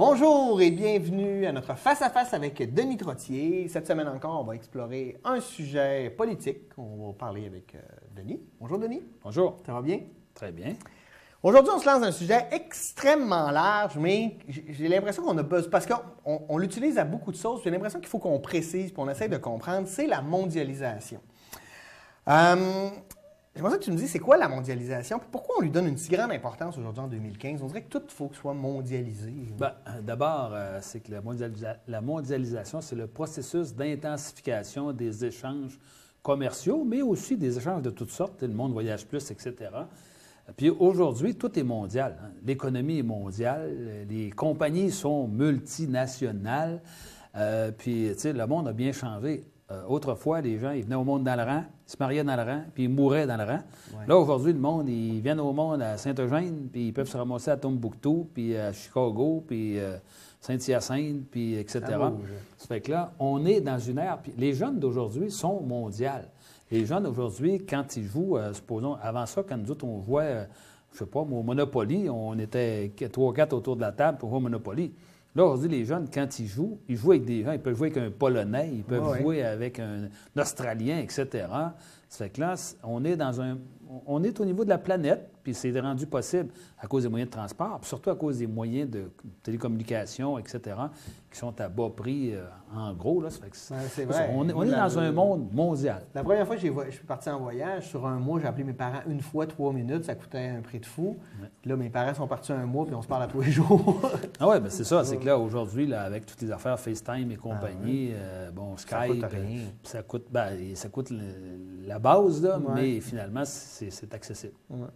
Bonjour et bienvenue à notre face-à-face avec Denis Trottier. Cette semaine encore, on va explorer un sujet politique. On va parler avec Denis. Bonjour Denis. Bonjour. Ça va bien? Très bien. Aujourd'hui, on se lance dans un sujet extrêmement large, mais j'ai l'impression qu'on a besoin, parce qu'on l'utilise à beaucoup de choses, j'ai l'impression qu'il faut qu'on précise, puis on essaie de comprendre, c'est la mondialisation. J'aimerais que tu me dises, c'est quoi la mondialisation? Puis pourquoi on lui donne une si grande importance aujourd'hui en 2015? On dirait que tout faut que soit mondialisé. D'abord, c'est que la mondialisation, c'est le processus d'intensification des échanges commerciaux, mais aussi des échanges de toutes sortes. Le monde voyage plus, etc. Puis aujourd'hui, tout est mondial. L'économie est mondiale, les compagnies sont multinationales, puis tu sais, le monde a bien changé. Autrefois, les gens, ils venaient au monde dans le rang, ils se mariaient dans le rang, puis ils mouraient dans le rang. Ouais. Là, aujourd'hui, le monde, ils viennent au monde à Saint-Eugène, puis ils peuvent se ramasser à Tombouctou, puis à Chicago, puis Saint-Hyacinthe, puis etc. Ça fait que là, on est dans une ère. Puis les jeunes d'aujourd'hui sont mondiales. Les jeunes aujourd'hui, quand ils jouent, supposons, avant ça, quand nous autres, on jouait, je sais pas, au Monopoly, on était 3 ou 4 autour de la table pour jouer au Monopoly. Là, aujourd'hui, les jeunes, quand ils jouent avec des gens, ils peuvent jouer avec un Polonais, ils peuvent jouer avec un Australien, etc. Ça fait que là, on est au niveau de la planète, puis c'est rendu possible à cause des moyens de transport, puis surtout à cause des moyens de télécommunication, etc., qui sont à bas prix, en gros. Là, ça fait que c'est vrai. On est dans un monde mondial. La première fois que je suis parti en voyage, sur un mois, j'ai appelé mes parents une fois 3 minutes, ça coûtait un prix de fou. Ouais. Là, mes parents sont partis un mois, puis on se parle à tous les jours. Ah oui, bien c'est ça. C'est que là, aujourd'hui, là, avec toutes les affaires FaceTime et compagnie, Skype, ça coûte ça coûte la base, là, mais finalement, c'est accessible. Ouais.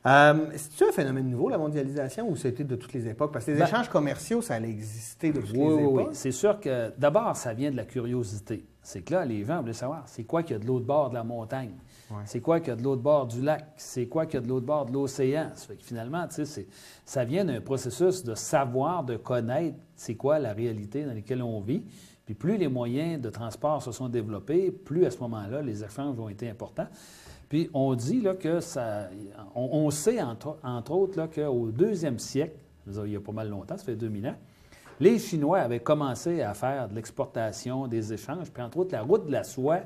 C'est-tu un phénomène nouveau, la mondialisation, ou c'était de toutes les époques? Parce que les échanges commerciaux, ça allait exister de toutes les époques. Oui, c'est sûr que, d'abord, ça vient de la curiosité. C'est que là, les gens voulaient savoir, c'est quoi qu'il y a de l'autre bord de la montagne? Ouais. C'est quoi qu'il y a de l'autre bord du lac? C'est quoi qu'il y a de l'autre bord de l'océan? Ça fait que finalement, tu sais, ça vient d'un processus de savoir, de connaître c'est quoi la réalité dans laquelle on vit. Puis plus les moyens de transport se sont développés, plus à ce moment-là, les échanges ont été importants. Puis on dit là, que ça. On sait, entre autres, là, qu'au 2e siècle, il y a pas mal longtemps, ça fait 2000 ans, les Chinois avaient commencé à faire de l'exportation, des échanges. Puis entre autres, la route de la soie,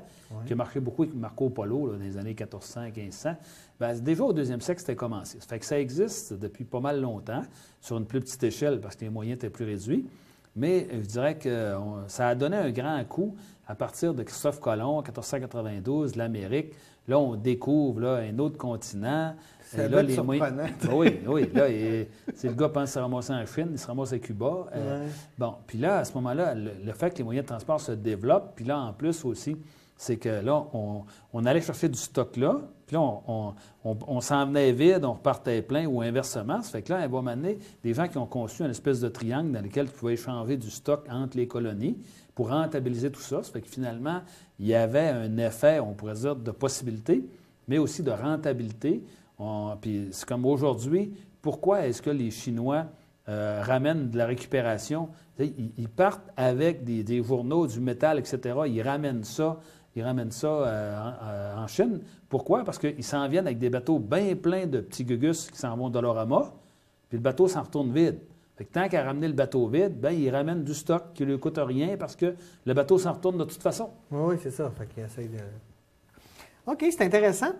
qui a marché beaucoup avec Marco Polo là, dans les années 1400, 1500, bien, déjà au 2e siècle, c'était commencé. Ça fait que ça existe depuis pas mal longtemps, sur une plus petite échelle parce que les moyens étaient plus réduits. Mais je dirais que ça a donné un grand coup à partir de Christophe Colomb, en 1492, l'Amérique. Là, on découvre là, un autre continent. C'est là, les surprenant. Oui. Là, c'est le gars pense se ramasser en Chine, il se ramasse à Cuba. Bon, puis là, à ce moment-là, le fait que les moyens de transport se développent, puis là, en plus aussi, c'est que là, on allait chercher du stock là, puis là, on s'en venait vide, on repartait plein ou inversement. Ça fait que là, à un moment donné, des gens qui ont conçu une espèce de triangle dans lequel tu pouvais échanger du stock entre les colonies pour rentabiliser tout ça. Ça fait que finalement, il y avait un effet, on pourrait dire, de possibilité, mais aussi de rentabilité. Puis c'est comme aujourd'hui, pourquoi est-ce que les Chinois ramènent de la récupération? Ils partent avec des journaux, du métal, etc. Ils ramènent ça en Chine. Pourquoi? Parce qu'ils s'en viennent avec des bateaux bien pleins de petits gugus qui s'en vont de Dolorama, puis le bateau s'en retourne vide. Fait que tant qu'à ramener le bateau vide, bien, ils ramènent du stock qui ne lui coûte rien parce que le bateau s'en retourne de toute façon. Oui, c'est ça. Fait qu'ils essayent de... OK, c'est intéressant.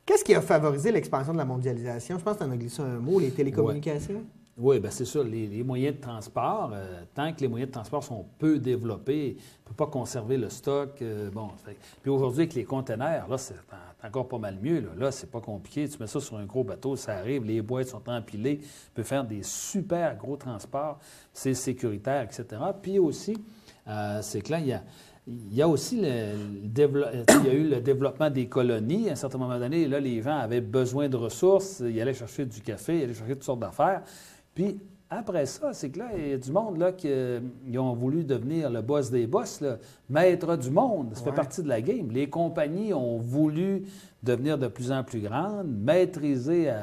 Qu'est-ce qui a favorisé l'expansion de la mondialisation? Je pense que tu en as glissé un mot, les télécommunications. Oui, bien c'est ça. Les moyens de transport, tant que les moyens de transport sont peu développés, on ne peut pas conserver le stock. Puis aujourd'hui, avec les containers, là, c'est encore pas mal mieux. Là, c'est pas compliqué. Tu mets ça sur un gros bateau, ça arrive, les boîtes sont empilées, tu peux faire des super gros transports, c'est sécuritaire, etc. Puis aussi, c'est que là, il y a aussi il y a eu le développement des colonies. À un certain moment donné, là, les gens avaient besoin de ressources, ils allaient chercher du café, ils allaient chercher toutes sortes d'affaires. Puis après ça, c'est que là, il y a du monde là, qui ont voulu devenir le boss des boss, là, maître du monde. Ça fait partie de la game. Les compagnies ont voulu devenir de plus en plus grandes, maîtriser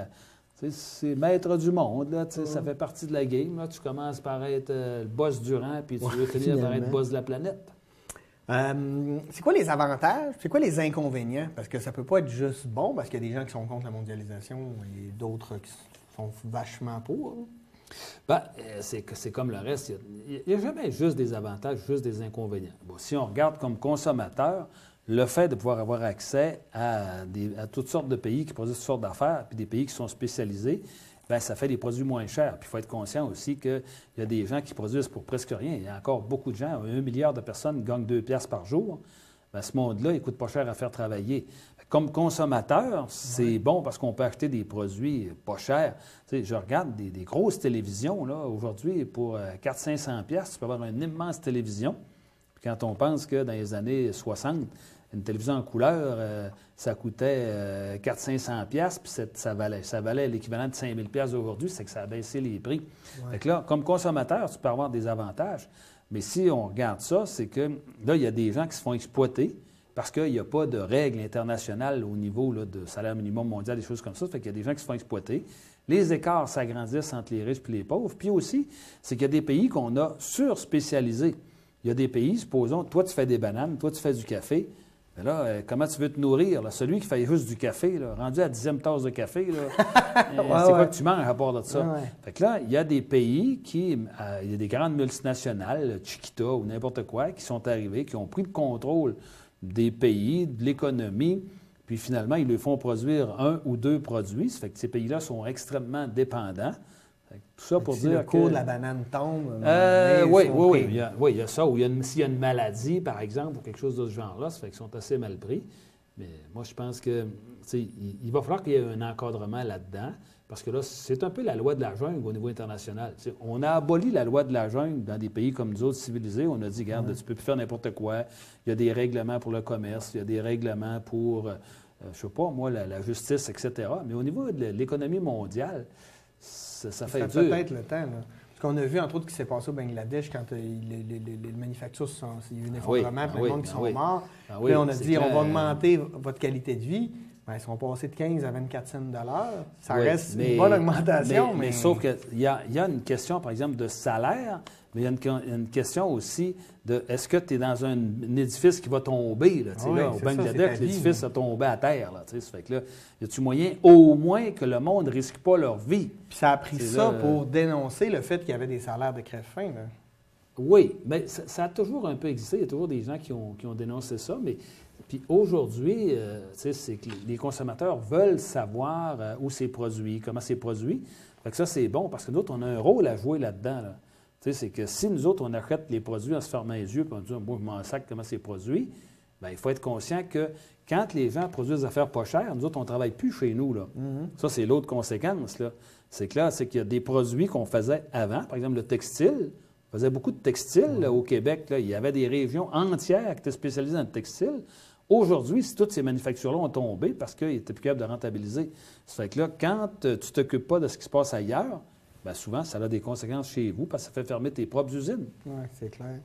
c'est maître du monde, là, ça fait partie de la game. Là. Tu commences par être le boss du rang, puis tu veux finir par être boss de la planète. C'est quoi les avantages? C'est quoi les inconvénients? Parce que ça peut pas être juste bon, parce qu'il y a des gens qui sont contre la mondialisation et d'autres qui sont vachement pour. C'est comme le reste. Il n'y a jamais juste des avantages, juste des inconvénients. Bon, si on regarde comme consommateur, le fait de pouvoir avoir accès à toutes sortes de pays qui produisent toutes sortes d'affaires, puis des pays qui sont spécialisés, bien, ça fait des produits moins chers. Puis il faut être conscient aussi qu'il y a des gens qui produisent pour presque rien. Il y a encore beaucoup de gens, 1 milliard de personnes gagnent 2 piastres par jour. Bien, ce monde-là, il ne coûte pas cher à faire travailler. Comme consommateur, c'est bon parce qu'on peut acheter des produits pas chers. Tu sais, je regarde des grosses télévisions, là, aujourd'hui, pour 400-500 piastres, tu peux avoir une immense télévision. Puis quand on pense que dans les années 60, une télévision en couleur, ça coûtait 400-500 piastres, puis ça valait l'équivalent de 5 000 piastres aujourd'hui, c'est que ça a baissé les prix. Ouais. Fait que là, comme consommateur, tu peux avoir des avantages. Mais si on regarde ça, c'est que là, il y a des gens qui se font exploiter parce qu'il n'y a pas de règles internationales au niveau là, de salaire minimum mondial, des choses comme ça. Fait qu'il y a des gens qui se font exploiter. Les écarts s'agrandissent entre les riches et les pauvres. Puis aussi, c'est qu'il y a des pays qu'on a surspécialisés. Il y a des pays, supposons, toi, tu fais des bananes, toi, tu fais du café. Mais là, comment tu veux te nourrir? Là? Celui qui fait juste du café, là, rendu à 10e tasse de café, c'est quoi que tu manges à part de ça? Ouais. Fait que là, il y a des pays il y a des grandes multinationales, Chiquita ou n'importe quoi, qui sont arrivés, qui ont pris le contrôle des pays, de l'économie, puis finalement, ils leur font produire 1 ou 2 produits. Ça fait que ces pays-là sont extrêmement dépendants. Tout ça pour dire le cours de la banane tombe. Oui, il y a ça. Ou s'il y a une maladie, par exemple, ou quelque chose de ce genre-là, ça fait qu'ils sont assez mal pris. Mais moi, je pense que il va falloir qu'il y ait un encadrement là-dedans, parce que là, c'est un peu la loi de la jungle au niveau international. T'sais, on a aboli la loi de la jungle dans des pays comme nous autres civilisés. On a dit, regarde, tu ne peux plus faire n'importe quoi. Il y a des règlements pour le commerce, il y a des règlements pour, je ne sais pas, moi, la justice, etc. Mais au niveau de l'économie mondiale, ça fait dur. Peut-être le temps, là. Parce qu'on a vu, entre autres, ce qui s'est passé au Bangladesh quand les manufactures il y a eu un effondrement, plein de monde qui sont morts. Puis on a dit, on va augmenter votre qualité de vie. Bien, ils sont passés de 15 à 24 cents $. Ça reste une bonne augmentation. Mais sauf qu'il y a une question, par exemple, de salaire, mais il y a une question aussi de est-ce que tu es dans un édifice qui va tomber? Là, au Bangladesh, l'édifice a tombé à terre. Là, ça fait que là, y a-tu moyen au moins que le monde ne risque pas leur vie? Puis ça a pris ça pour dénoncer le fait qu'il y avait des salaires de crève-faim. Oui, mais ça a toujours un peu existé. Il y a toujours des gens qui ont dénoncé ça, mais puis aujourd'hui, c'est que les consommateurs veulent savoir où c'est produit, comment c'est produit. Fait que ça, c'est bon parce que nous autres, on a un rôle à jouer là-dedans. Là. C'est que si nous autres, on achète les produits en se fermant les yeux et on dit « moi, je m'en sac comment c'est produit », bien, il faut être conscient que quand les gens produisent des affaires pas chères, nous autres, on ne travaille plus chez nous. Là. Ça, c'est l'autre conséquence. Là. C'est que là, c'est qu'il y a des produits qu'on faisait avant, par exemple le textile. On faisait beaucoup de textile là, au Québec. Là. Il y avait des régions entières qui étaient spécialisées dans le textile. Aujourd'hui, si toutes ces manufactures-là ont tombé parce qu'ils n'étaient plus capables de rentabiliser, ça fait que là, quand tu ne t'occupes pas de ce qui se passe ailleurs, bien souvent, ça a des conséquences chez vous parce que ça fait fermer tes propres usines. Oui, c'est clair.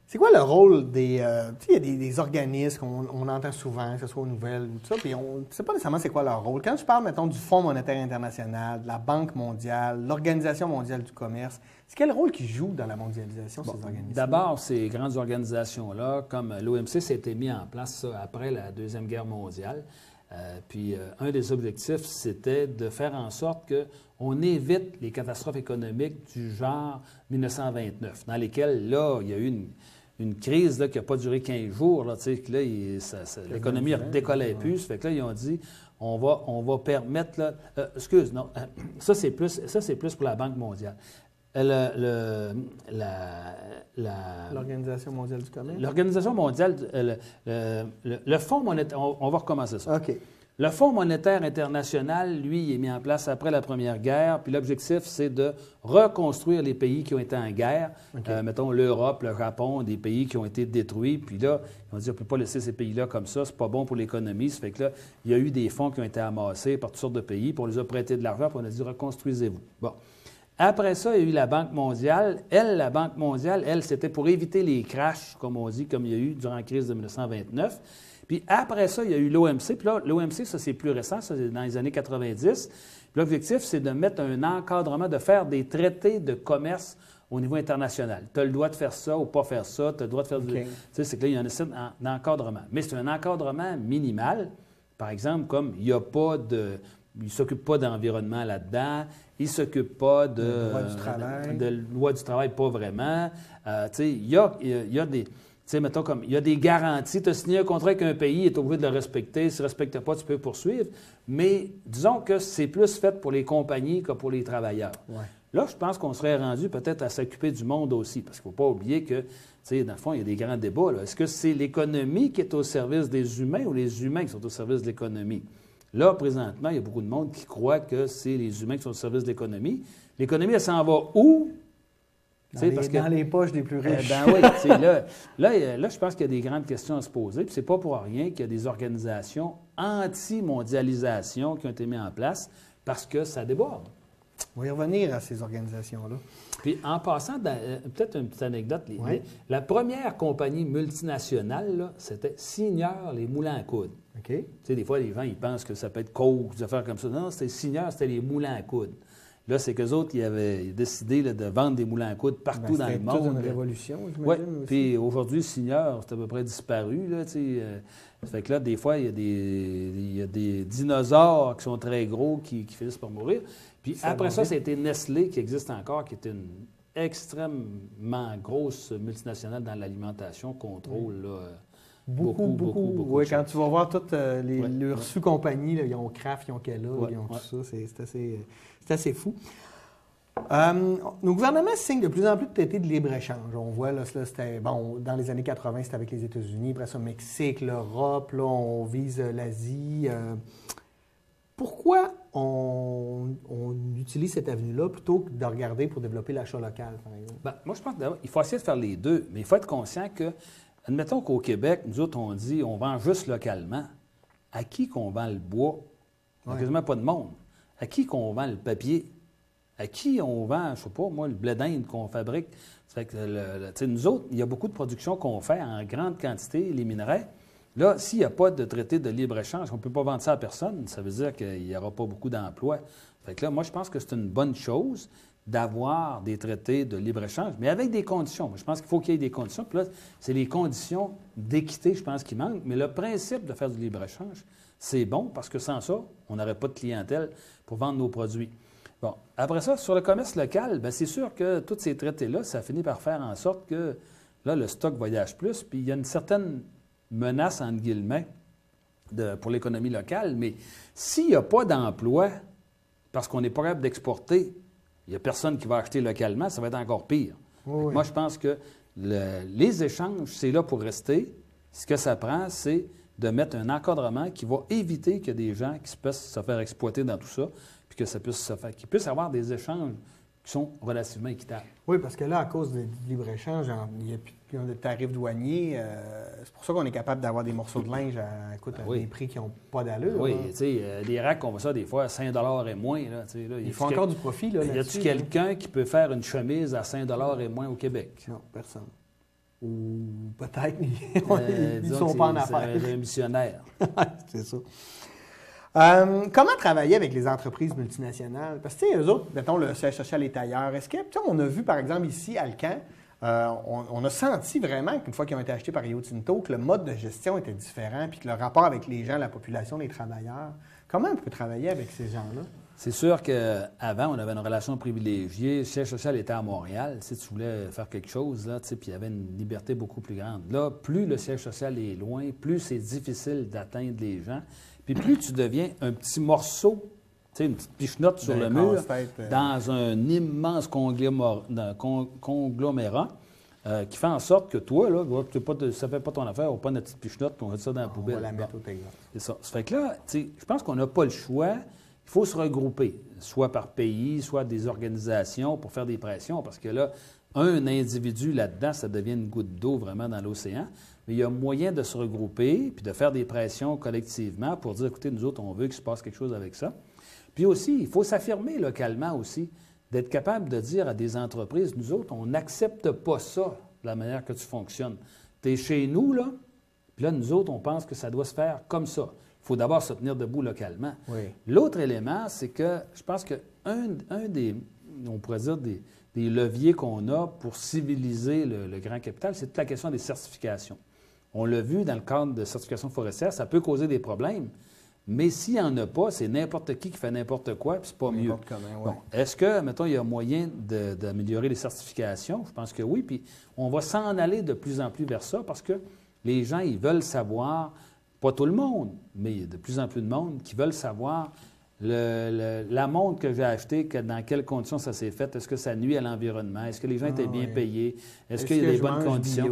C'est quoi le rôle des... tu sais, il y a des organismes qu'on entend souvent, que ce soit aux nouvelles ou tout ça, puis on ne sait pas nécessairement c'est quoi leur rôle. Quand je parle, mettons, du Fonds monétaire international, de la Banque mondiale, l'Organisation mondiale du commerce, c'est quel rôle qu'ils jouent dans la mondialisation, ces organismes? D'abord, ces grandes organisations-là, comme l'OMC, ça a été mis en place après la Deuxième Guerre mondiale. Puis un des objectifs, c'était de faire en sorte qu'on évite les catastrophes économiques du genre 1929, dans lesquelles, là, il y a eu une crise là, qui n'a pas duré 15 jours. Là, l'économie ne décollait plus. Ça fait que là, ils ont dit, on va permettre... Là, ça, c'est plus pour la Banque mondiale. L'Organisation mondiale du commerce? L'Organisation mondiale, le Fonds monétaire, on va recommencer ça. OK. Le Fonds monétaire international, lui, il est mis en place après la Première Guerre, puis l'objectif, c'est de reconstruire les pays qui ont été en guerre, mettons l'Europe, le Japon, des pays qui ont été détruits, puis là, ils ont dit, on ne peut pas laisser ces pays-là comme ça, c'est pas bon pour l'économie, ça fait que là, il y a eu des fonds qui ont été amassés par toutes sortes de pays, puis on les a prêtés de l'argent, puis on a dit, reconstruisez-vous. Bon. Après ça, il y a eu la Banque mondiale. La Banque mondiale, c'était pour éviter les crashs, comme on dit, comme il y a eu durant la crise de 1929. Puis après ça, il y a eu l'OMC. Puis là, l'OMC, ça, c'est plus récent, ça, c'est dans les années 90. Puis l'objectif, c'est de mettre un encadrement, de faire des traités de commerce au niveau international. Tu as le droit de faire ça ou pas faire ça. Tu as le droit de faire... Tu sais, c'est que là, il y en a un encadrement. Mais c'est un encadrement minimal. Par exemple, comme il n'y a pas il ne s'occupe pas d'environnement là-dedans. Il ne s'occupe pas de loi du travail, pas vraiment. Il y a des... mettons comme, il y a des garanties. Tu as signé un contrat avec un pays, il est obligé de le respecter. S'il ne respecte pas, tu peux poursuivre. Mais disons que c'est plus fait pour les compagnies que pour les travailleurs. Ouais. Là, je pense qu'on serait rendu peut-être à s'occuper du monde aussi, parce qu'il ne faut pas oublier que, dans le fond, il y a des grands débats. Est-ce que c'est l'économie qui est au service des humains ou les humains qui sont au service de l'économie? Là, présentement, il y a beaucoup de monde qui croit que c'est les humains qui sont au service de l'économie. L'économie, elle s'en va où? Dans les poches des plus riches. Oui, là, je pense qu'il y a des grandes questions à se poser. Puis c'est pas pour rien qu'il y a des organisations anti-mondialisation qui ont été mises en place parce que ça déborde. On va y revenir à ces organisations-là. Puis en passant, peut-être une petite anecdote, la première compagnie multinationale, là, c'était Signeur les moulins à coudre. OK. Tu sais, des fois, les gens, ils pensent que ça peut être Coke, des affaires comme ça. Non, c'était Signeur, c'était les moulins à coudre. Là, c'est qu'eux autres, ils avaient décidé là, de vendre des moulins à coudre partout dans le monde. C'était une révolution, j'imagine. Oui, aussi. puis aujourd'hui, Signeur, c'est à peu près disparu. Là, fait que là, des fois, il y a des dinosaures qui sont très gros qui finissent par mourir. Puis après ça, c'était Nestlé qui existe encore, qui est une extrêmement grosse multinationale dans l'alimentation, contrôle là, beaucoup. Oui, quand tu vas voir toutes leurs sous-compagnies, là, ils ont Kraft, ils ont Kellogg, ils ont tout ça, c'est assez fou. Nos gouvernements signent de plus en plus de traités de libre-échange. On voit, là, c'était, dans les années 80, c'était avec les États-Unis, après ça, le Mexique, l'Europe, là, on vise l'Asie. Pourquoi on utilise cette avenue-là plutôt que de regarder pour développer l'achat local, par exemple? Moi, je pense qu'il faut essayer de faire les deux, mais il faut être conscient que, admettons qu'au Québec, nous autres, on dit on vend juste localement. À qui qu'on vend le bois? Il n'y a quasiment pas de monde. À qui qu'on vend le papier? À qui on vend, je ne sais pas, moi, le blé d'Inde qu'on fabrique? Ça fait que, nous autres, il y a beaucoup de production qu'on fait en grande quantité, les minerais. Là, s'il n'y a pas de traité de libre-échange, on ne peut pas vendre ça à personne, ça veut dire qu'il n'y aura pas beaucoup d'emplois. Fait que là, moi, je pense que c'est une bonne chose d'avoir des traités de libre-échange, mais avec des conditions. Moi, je pense qu'il faut qu'il y ait des conditions. Puis là, c'est les conditions d'équité, je pense, qui manquent. Mais le principe de faire du libre-échange, c'est bon parce que sans ça, on n'aurait pas de clientèle pour vendre nos produits. Bon, après ça, sur le commerce local, bien, c'est sûr que tous ces traités-là, ça finit par faire en sorte que là, le stock voyage plus, puis il y a une certaine menace, entre guillemets, pour l'économie locale. Mais s'il n'y a pas d'emploi, parce qu'on n'est pas capable d'exporter, il n'y a personne qui va acheter localement, ça va être encore pire. Oui. Moi, je pense que les échanges, c'est là pour rester. Ce que ça prend, c'est de mettre un encadrement qui va éviter qu'il y ait des gens qui puissent se faire exploiter dans tout ça, puis que ça puisse se faire, qu'il puisse avoir des échanges qui sont relativement équitables. Oui, parce que là, à cause du libre-échange, il n'y a plus de tarifs douaniers. C'est pour ça qu'on est capable d'avoir des morceaux de linge à des prix qui n'ont pas d'allure. Oui, tu sais, des racks, on voit ça des fois à 5 et moins. Là, ils font encore du profit. Là, y a-t-il quelqu'un qui peut faire une chemise à 5 et moins au Québec? Non, personne. Ou peut-être, mais ils ne sont pas en affaires. C'est un missionnaire. C'est ça. Comment travailler avec les entreprises multinationales? Parce que, eux autres, mettons, le siège social est ailleurs. Est-ce que, on a vu, par exemple, ici, à Alcan, on a senti vraiment qu'une fois qu'ils ont été achetés par Rio Tinto, que le mode de gestion était différent, puis que le rapport avec les gens, la population, les travailleurs. Comment on peut travailler avec ces gens-là? C'est sûr qu'avant, on avait une relation privilégiée. Le siège social était à Montréal. Si tu voulais faire quelque chose, là, puis il y avait une liberté beaucoup plus grande. Là, plus le siège social est loin, plus c'est difficile d'atteindre les gens. Puis plus tu deviens un petit morceau, une petite pichenote sur le mur, dans un immense conglomérat qui fait en sorte que toi, là, ça ne fait pas ton affaire, on prend notre petite pichenote et on met ça dans la poubelle. On va la mettre au Texas. C'est ça. Ça fait que là, je pense qu'on n'a pas le choix. Il faut se regrouper, soit par pays, soit des organisations pour faire des pressions, parce que là, un individu là-dedans, ça devient une goutte d'eau vraiment dans l'océan. Mais il y a moyen de se regrouper puis de faire des pressions collectivement pour dire, écoutez, nous autres, on veut qu'il se passe quelque chose avec ça. Puis aussi, il faut s'affirmer localement aussi, d'être capable de dire à des entreprises, nous autres, on n'accepte pas ça, de la manière que tu fonctionnes. Tu es chez nous, là, puis là, nous autres, on pense que ça doit se faire comme ça. Il faut d'abord se tenir debout localement. Oui. L'autre élément, c'est que je pense qu'un des, on pourrait dire, des leviers qu'on a pour civiliser le grand capital, c'est toute la question des certifications. On l'a vu dans le cadre de certification forestière, ça peut causer des problèmes, Mais s'il n'y en a pas, c'est n'importe qui fait n'importe quoi, puis c'est pas mieux. Comment, Bon, est-ce que, mettons, il y a moyen d'améliorer les certifications? Je pense que oui, puis on va s'en aller de plus en plus vers ça parce que les gens, ils veulent savoir, pas tout le monde, mais il y a de plus en plus de monde qui veulent savoir la montre que j'ai achetée, dans quelles conditions ça s'est fait, est-ce que ça nuit à l'environnement, est-ce que les gens étaient bien payés, est-ce qu'il y a des bonnes conditions?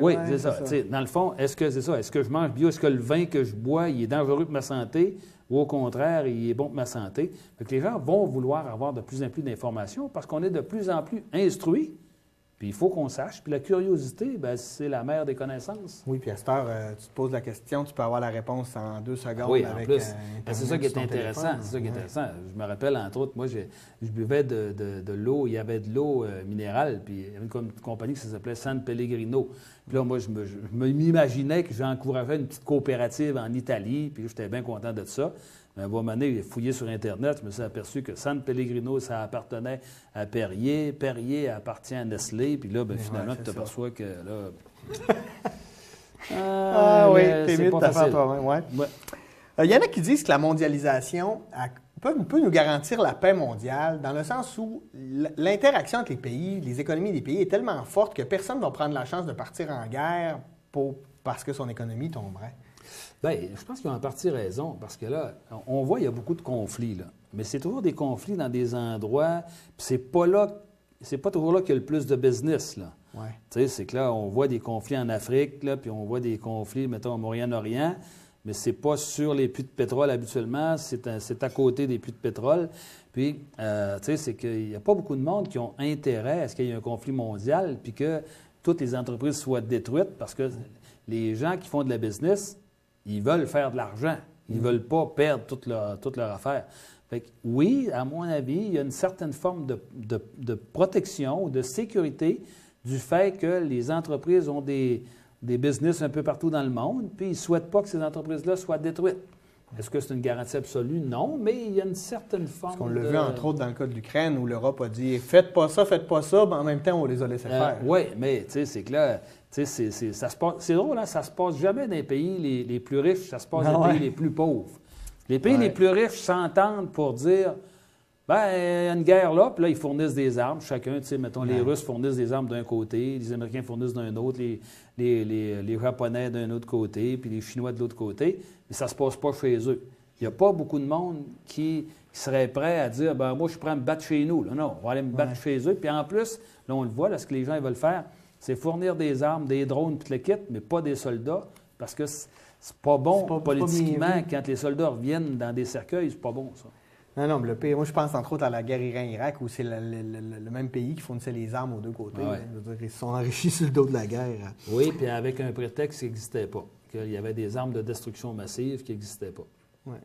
Oui, c'est ça. Dans le fond, est-ce que c'est ça? Est-ce que je mange bio? Est-ce que le vin que je bois, il est dangereux pour ma santé ou au contraire, il est bon pour ma santé? Fait que les gens vont vouloir avoir de plus en plus d'informations parce qu'on est de plus en plus instruits. Puis il faut qu'on sache. Puis la curiosité, bien, c'est la mère des connaissances. Oui, puis à cette heure, tu te poses la question, tu peux avoir la réponse en 2 secondes oui, avec en plus. Internet C'est ça qui est sur ton intéressant. téléphone. C'est ça qui est intéressant. Je me rappelle, entre autres, moi, je buvais de l'eau. Il y avait de l'eau minérale, puis il y avait une compagnie qui s'appelait San Pellegrino. Puis là, moi, je m'imaginais que j'encourageais une petite coopérative en Italie, puis j'étais bien content de ça. Mais à un moment donné, j'ai fouillé sur Internet, je me suis aperçu que San Pellegrino, ça appartenait à Perrier. Perrier appartient à Nestlé. Puis là, bien, finalement, tu t'aperçois que là... oui, t'es mieux de ta faire toi-même. Ouais. Il y en a qui disent que la mondialisation peut nous garantir la paix mondiale dans le sens où l'interaction entre les pays, les économies des pays est tellement forte que personne ne va prendre la chance de partir en guerre parce que son économie tomberait. Bien, je pense qu'ils ont en partie raison, parce que là, on voit qu'il y a beaucoup de conflits, là. Mais c'est toujours des conflits dans des endroits, puis c'est pas toujours là qu'il y a le plus de business, là. Ouais. Tu sais, c'est que là, on voit des conflits en Afrique, là, puis on voit des conflits, mettons, au Moyen-Orient, mais c'est pas sur les puits de pétrole habituellement, c'est à côté des puits de pétrole. Puis, tu sais, c'est qu'il n'y a pas beaucoup de monde qui ont intérêt à ce qu'il y ait un conflit mondial, puis que toutes les entreprises soient détruites, parce que les gens qui font de la business, ils veulent faire de l'argent. Ils ne veulent pas perdre toute leur affaire. Fait que, oui, à mon avis, il y a une certaine forme de protection ou de sécurité du fait que les entreprises ont des business un peu partout dans le monde, puis ils ne souhaitent pas que ces entreprises-là soient détruites. Est-ce que c'est une garantie absolue? Non, mais il y a une certaine forme Parce qu'on l'a vu, entre autres, dans le cas de l'Ukraine, où l'Europe a dit « faites pas ça, mais en même temps, on les a laissés faire. Oui, mais tu sais, c'est que là, c'est drôle, hein, ça se passe jamais dans les pays les plus riches, ça se passe dans les pays les plus pauvres. Les pays les plus riches s'entendent pour dire ben, il y a une guerre là, puis là, ils fournissent des armes, chacun, tu sais, mettons, les Russes fournissent des armes d'un côté, les Américains fournissent d'un autre, les Japonais d'un autre côté, puis les Chinois de l'autre côté, mais ça ne se passe pas chez eux. Il n'y a pas beaucoup de monde qui serait prêt à dire ben moi, je prends me battre chez nous. Là, non, on va aller me battre chez eux. Puis en plus, là, on le voit, là, ce que les gens ils veulent faire, c'est fournir des armes, des drones, puis le kit, mais pas des soldats, parce que c'est pas bon politiquement quand les soldats reviennent dans des cercueils, c'est pas bon, ça. Non, mais le pays, moi, je pense entre autres à la guerre Iran-Irak, où c'est le même pays qui fournissait les armes aux deux côtés. Ouais. Je veux dire, ils se sont enrichis sur le dos de la guerre. Oui, puis avec un prétexte qui n'existait pas, qu'il y avait des armes de destruction massive qui n'existaient pas. Oui.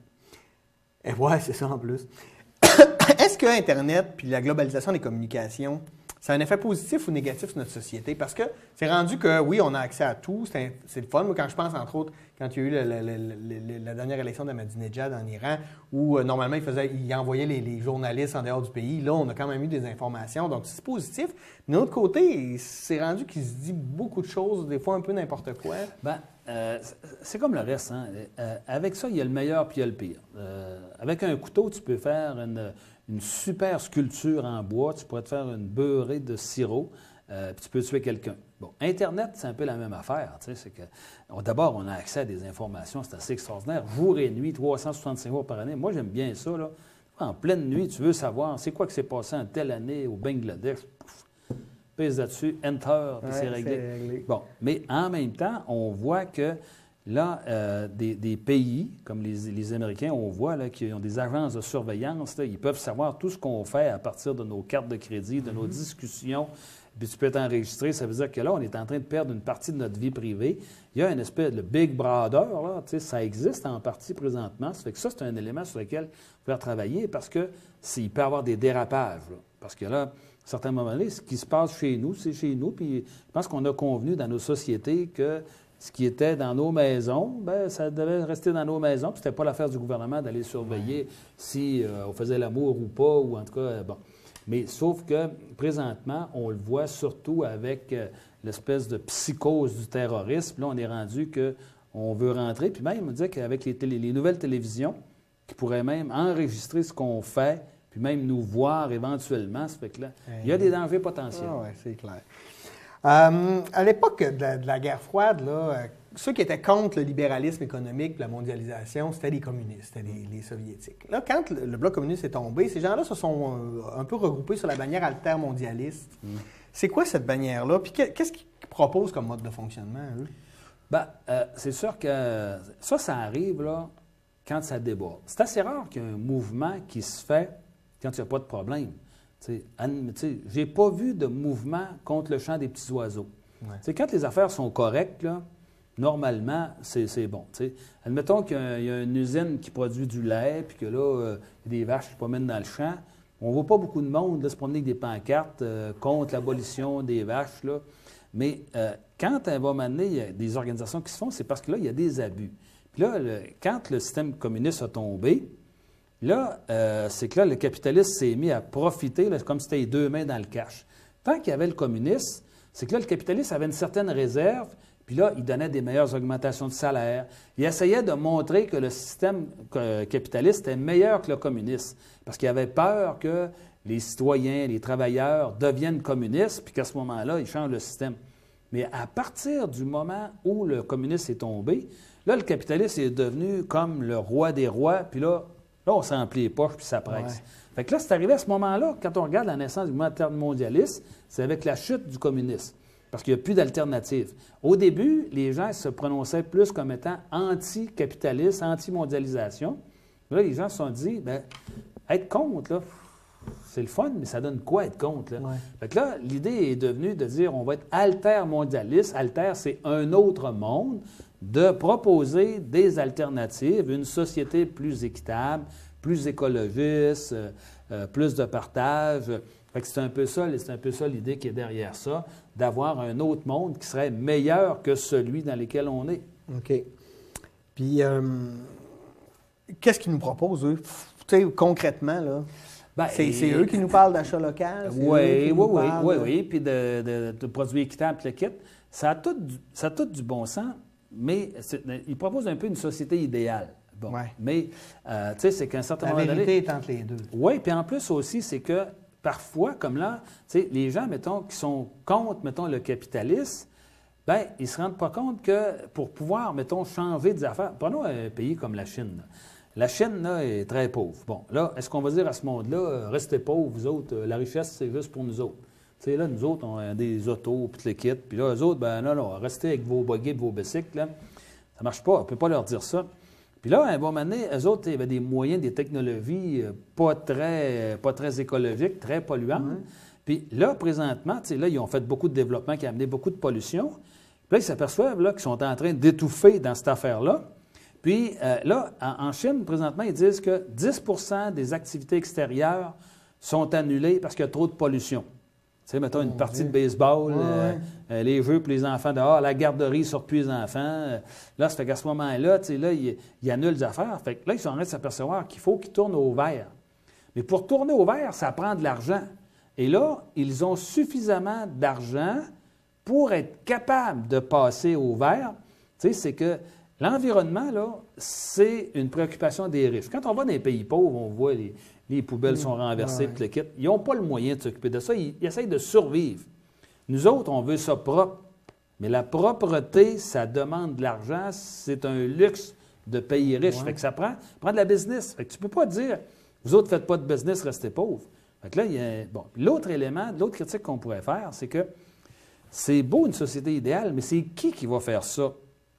Et ouais, c'est ça en plus. Est-ce que Internet puis la globalisation des communications, ça a un effet positif ou négatif sur notre société? Parce que c'est rendu que, oui, on a accès à tout, c'est le fun. Moi, quand je pense, entre autres, quand il y a eu la dernière élection d'Ahmadinejad en Iran, où normalement, il envoyait les journalistes en dehors du pays, là, on a quand même eu des informations, donc c'est positif. Mais d'un autre côté, c'est rendu qu'il se dit beaucoup de choses, des fois un peu n'importe quoi. Bien, c'est comme le reste. Hein? Avec ça, il y a le meilleur puis il y a le pire. Avec un couteau, tu peux faire une super sculpture en bois, tu pourrais te faire une beurrée de sirop, puis tu peux tuer quelqu'un. Bon, Internet, c'est un peu la même affaire. Tu sais, c'est que d'abord, on a accès à des informations, c'est assez extraordinaire. Jour et nuit, 365 jours par année. Moi, j'aime bien ça. Là. En pleine nuit, tu veux savoir c'est quoi qui s'est passé en telle année au Bangladesh. Pèse là-dessus, Enter, puis c'est réglé. Bon, mais en même temps, on voit que là, des pays comme les Américains, on voit là, qu'ils ont des agences de surveillance. Là, ils peuvent savoir tout ce qu'on fait à partir de nos cartes de crédit, de nos discussions. Puis tu peux t'enregistrer. Ça veut dire que là, on est en train de perdre une partie de notre vie privée. Il y a une espèce de Big Brother, là, ça existe en partie présentement. Ça fait que ça, c'est un élément sur lequel il faut travailler parce que il peut y avoir des dérapages. Là. Parce que là, à certains moments donné, ce qui se passe chez nous, c'est chez nous. Puis je pense qu'on a convenu dans nos sociétés que ce qui était dans nos maisons, bien, ça devait rester dans nos maisons. Puis c'était pas l'affaire du gouvernement d'aller surveiller si on faisait l'amour ou pas, ou en tout cas, bon. Mais sauf que, présentement, on le voit surtout avec l'espèce de psychose du terrorisme. Là, on est rendu que on veut rentrer. Puis même, on disait qu'avec les nouvelles télévisions, qui pourraient même enregistrer ce qu'on fait, puis même nous voir éventuellement. Ça fait que là, il y a des dangers potentiels. Ah oui, c'est clair. À l'époque de la guerre froide, là, ceux qui étaient contre le libéralisme économique et la mondialisation, c'était les communistes, c'était les soviétiques. Là, quand le bloc communiste est tombé, ces gens-là se sont un peu regroupés sur la bannière altermondialiste. C'est quoi cette bannière-là? Puis qu'est-ce qu'ils proposent comme mode de fonctionnement, eux? Bien, c'est sûr que ça arrive là, quand ça déborde. C'est assez rare qu'il y ait un mouvement qui se fait quand il n'y a pas de problème. Je n'ai pas vu de mouvement contre le chant des petits oiseaux. Ouais. Quand les affaires sont correctes, là, normalement, c'est bon. T'sais. Admettons qu'il y a une usine qui produit du lait, puis que là, il y a des vaches qui se promènent dans le champ. On ne voit pas beaucoup de monde là, se promener avec des pancartes contre l'abolition des vaches. Là. Mais quand à un moment donné, il y a des organisations qui se font, c'est parce que là, il y a des abus. Puis là, quand le système communiste a tombé, là, c'est que là, le capitaliste s'est mis à profiter, là, comme si c'était les deux mains dans le cash. Tant qu'il y avait le communiste, c'est que là, le capitaliste avait une certaine réserve, puis là, il donnait des meilleures augmentations de salaire. Il essayait de montrer que le système capitaliste était meilleur que le communiste, parce qu'il avait peur que les citoyens, les travailleurs deviennent communistes, puis qu'à ce moment-là, ils changent le système. Mais à partir du moment où le communiste est tombé, là, le capitaliste est devenu comme le roi des rois, puis là, on s'en remplit les poches, puis ça presse. Ouais. Fait que là, c'est arrivé à ce moment-là, quand on regarde la naissance du mouvement altermondialiste, c'est avec la chute du communisme, parce qu'il n'y a plus d'alternative. Au début, les gens se prononçaient plus comme étant anti-capitalistes, anti-mondialisation. Là, les gens se sont dit, bien, être contre, là, c'est le fun, mais ça donne quoi être contre? Là? Ouais. Fait que là, l'idée est devenue de dire, on va être altermondialiste. Alter, c'est un autre monde. De proposer des alternatives, une société plus équitable, plus écologiste, plus de partage. Fait que c'est un peu ça l'idée qui est derrière ça, d'avoir un autre monde qui serait meilleur que celui dans lequel on est. OK. Puis, qu'est-ce qu'ils nous proposent, eux? Tu sais, concrètement, là? Ben, c'est eux qui nous parlent d'achat local? Oui. Puis de produits équitables, le kit. Ça a tout du bon sens. Mais il propose un peu une société idéale. Bon. Ouais. Mais, tu sais, c'est qu'à un certain moment donné... La vérité est entre les deux. Oui, puis en plus aussi, c'est que parfois, comme là, tu sais, les gens, mettons, qui sont contre, mettons, le capitalisme, bien, ils ne se rendent pas compte que pour pouvoir, mettons, changer des affaires... Prenons un pays comme la Chine. Là. La Chine, là, est très pauvre. Bon, là, est-ce qu'on va dire à ce monde-là, restez pauvres, vous autres, la richesse, c'est juste pour nous autres? Tu sais, là, nous autres, on a des autos, puis le kit. Puis là, eux autres, ben non, restez avec vos buggy et vos bicycles. Là. Ça ne marche pas. On ne peut pas leur dire ça. Puis là, à un moment donné, eux autres, il y avait des moyens, des technologies pas très écologiques, très polluantes. Puis là, présentement, tu sais, là, ils ont fait beaucoup de développement qui a amené beaucoup de pollution. Puis là, ils s'aperçoivent là, qu'ils sont en train d'étouffer dans cette affaire-là. Puis là, en Chine, présentement, ils disent que 10 des activités extérieures sont annulées parce qu'il y a trop de pollution. Tu sais, mettons, une partie de baseball, les jeux pour les enfants dehors, la garderie, ils sortent plus les enfants. Là, ça fait qu'à ce moment-là, tu sais, là, ils annulent des affaires. Fait que là, ils sont en train de s'apercevoir qu'il faut qu'ils tournent au vert. Mais pour tourner au vert, ça prend de l'argent. Et là, ils ont suffisamment d'argent pour être capables de passer au vert. Tu sais, c'est que l'environnement, là, c'est une préoccupation des riches. Quand on va dans les pays pauvres, on voit les poubelles sont renversées, puis le kit. Ils n'ont pas le moyen de s'occuper de ça. Ils essayent de survivre. Nous autres, on veut ça propre. Mais la propreté, ça demande de l'argent. C'est un luxe de pays riches. Fait que ça prend de la business. Fait que tu ne peux pas dire, vous autres, ne faites pas de business, restez pauvres. Fait que là, il y a, bon. L'autre élément, l'autre critique qu'on pourrait faire, c'est que c'est beau une société idéale, mais c'est qui va faire ça?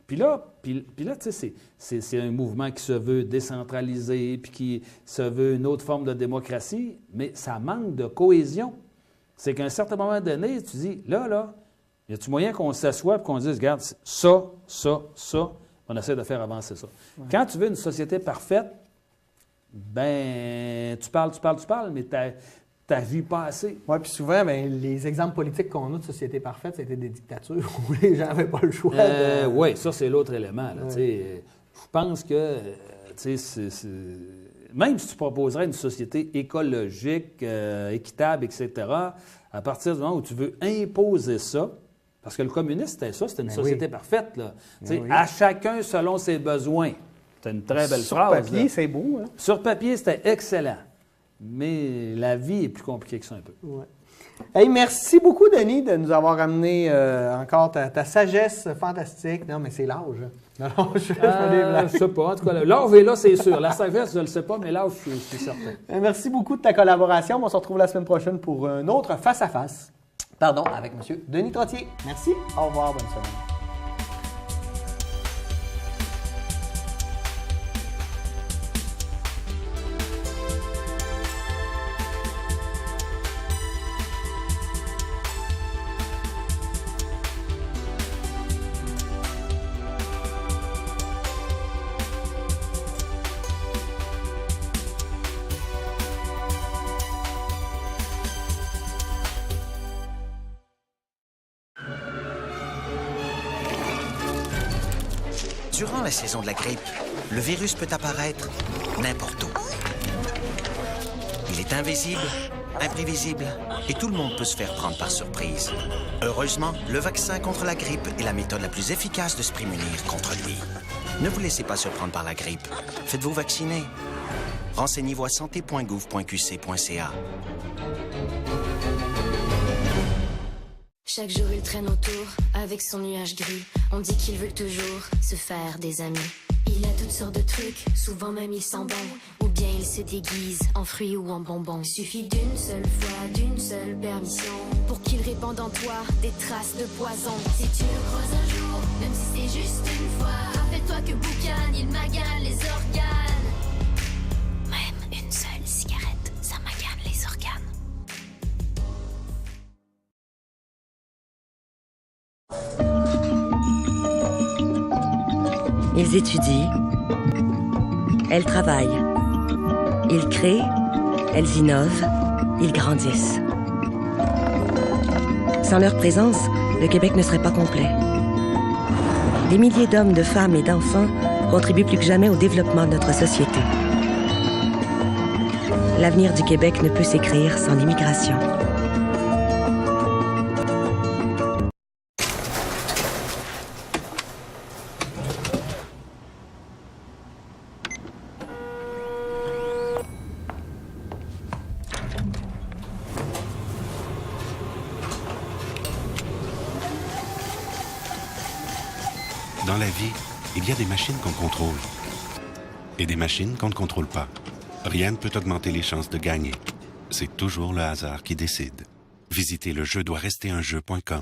Puis là, tu sais, c'est un mouvement qui se veut décentralisé, puis qui se veut une autre forme de démocratie, mais ça manque de cohésion. C'est qu'à un certain moment donné, tu dis, là, y a-tu moyen qu'on s'assoie et qu'on dise, regarde, ça, on essaie de faire avancer ça. Ouais. Quand tu veux une société parfaite, ben tu parles, mais t'agis pas assez. Oui, puis souvent, bien, les exemples politiques qu'on a de société parfaite, c'était des dictatures où les gens n'avaient pas le choix. Oui, ça, c'est l'autre élément. Je pense que, même si tu proposerais une société écologique, équitable, etc., à partir du moment où tu veux imposer ça, Parce que le communisme, c'était ça, c'était une Ben société oui. parfaite. Là. Ben oui. À chacun selon ses besoins. C'était une très belle Sur phrase. papier, là. c'est beau. Hein? Sur papier, c'était excellent. Mais la vie est plus compliquée que ça un peu. Ouais. Hey, merci beaucoup, Denis, de nous avoir amené encore ta sagesse fantastique. Non, mais c'est l'âge. Hein. Non, je fais des blagues. Je sais pas. En tout cas, l'âge est là, c'est sûr. La sagesse, je ne le sais pas, mais l'âge, je suis certain. Merci beaucoup de ta collaboration. On se retrouve la semaine prochaine pour un autre face-à-face. Pardon, avec M. Denis Trottier. Merci. Au revoir. Bonne semaine. Durant la saison de la grippe, le virus peut apparaître n'importe où. Il est invisible, imprévisible, et tout le monde peut se faire prendre par surprise. Heureusement, le vaccin contre la grippe est la méthode la plus efficace de se prémunir contre lui. Ne vous laissez pas surprendre par la grippe. Faites-vous vacciner. Renseignez-vous à santé.gouv.qc.ca. Chaque jour il traîne autour avec son nuage gris. On dit qu'il veut toujours se faire des amis. Il a toutes sortes de trucs, souvent même il s'en bon. Ou bien il se déguise en fruits ou en bonbons. Suffit d'une seule fois, d'une seule permission pour qu'il répande en toi des traces de poison. Si tu le croises un jour, même si c'est juste une fois, rappelle-toi que boucan, il magane les organes. Même une seule cigarette, ça magane les organes. Ils étudient, elles travaillent, ils créent, elles innovent, ils grandissent. Sans leur présence, le Québec ne serait pas complet. Des milliers d'hommes, de femmes et d'enfants contribuent plus que jamais au développement de notre société. L'avenir du Québec ne peut s'écrire sans l'immigration. Dans la vie, il y a des machines qu'on contrôle et des machines qu'on ne contrôle pas. Rien ne peut augmenter les chances de gagner. C'est toujours le hasard qui décide. Visitez le jeu-doit-rester-un-jeu.com.